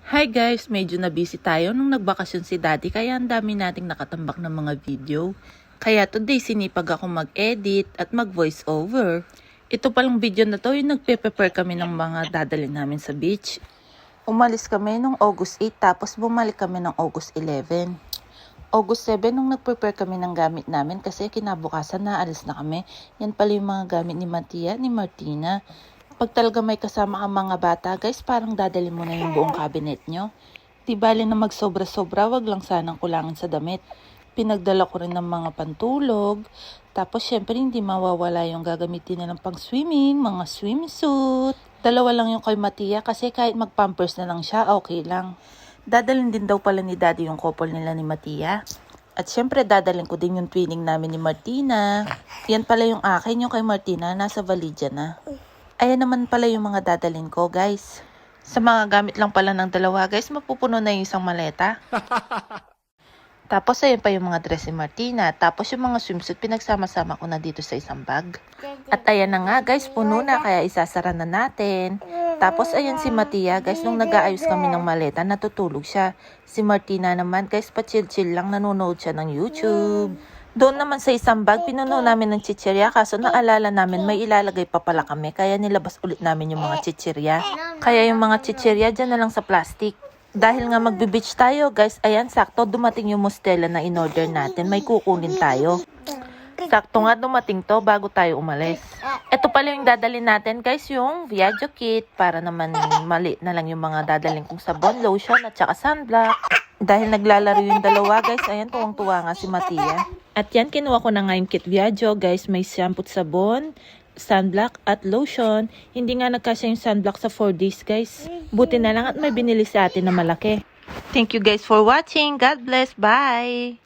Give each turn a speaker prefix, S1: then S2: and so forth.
S1: Hi guys, medyo na busy tayo nung nagbakasyon si Daddy kaya ang dami nating nakatambak ng mga video. Kaya today sinipag ako mag-edit at mag-voice over. Ito palang video na to yung nagpe-prepare kami ng mga dadalhin namin sa beach. Umalis kami nung August 8 tapos bumalik kami ng August 11. August 7 nung nag-prepare kami ng gamit namin kasi kinabukasan na alis na kami. Yan pala yung mga gamit ni Mattia, ni Martina. Pag talaga may kasama ang mga bata, guys, parang dadali mo na yung buong cabinet nyo. Di bali na magsobra-sobra, wag lang sanang kulangan sa damit. Pinagdala ko rin ng mga pantulog. Tapos, syempre, hindi mawawala yung gagamitin na ng pang-swimming, mga swimsuit. Dalawa lang yung kay Mattia kasi kahit mag-pampers na lang siya, okay lang. Dadalhin din daw pala ni Daddy yung couple nila ni Mattia. At syempre, dadalhin ko din yung twinning namin ni Martina. Yan pala yung akin, yung kay Martina, nasa validya na. Ayan naman pala yung mga dadalhin ko, guys. Sa mga gamit lang pala ng dalawa, guys, mapupuno na yung isang maleta. Tapos, ayan pa yung mga dress ni Martina. Tapos, yung mga swimsuit, pinagsama-sama ko na dito sa isang bag. At ayan na nga, guys, puno na, kaya isasara na natin. Tapos, ayan si Mattia, guys, nung nag-aayos kami ng maleta, natutulog siya. Si Martina naman, guys, pa-chill-chill lang, nanonood siya ng YouTube. Doon naman sa isang bag, pinuno namin ng chichirya kaso naalala namin may ilalagay pa pala kami kaya nilabas ulit namin yung mga chichirya. Kaya yung mga chichirya dyan na lang sa plastic. Dahil nga magbe-beach tayo guys, ayan sakto dumating yung mostela na in-order natin, may kukunin tayo. Sakto nga dumating to bago tayo umalis. Ito pala yung dadalhin natin guys, yung Viaggio kit para naman mali na lang yung mga dadalhin kong sabon, lotion at saka sunblock. Dahil naglalaro yung dalawa guys, ayan tuwang-tuwa nga si Mattia. At yan, kinuha ko na nga yung kit Viaggio guys, may shampoo, sabon, sunblock at lotion. Hindi nga nagkasya yung sunblock sa 4 days guys. Buti na lang at may binili sa atin na malaki. Thank you guys for watching. God bless. Bye!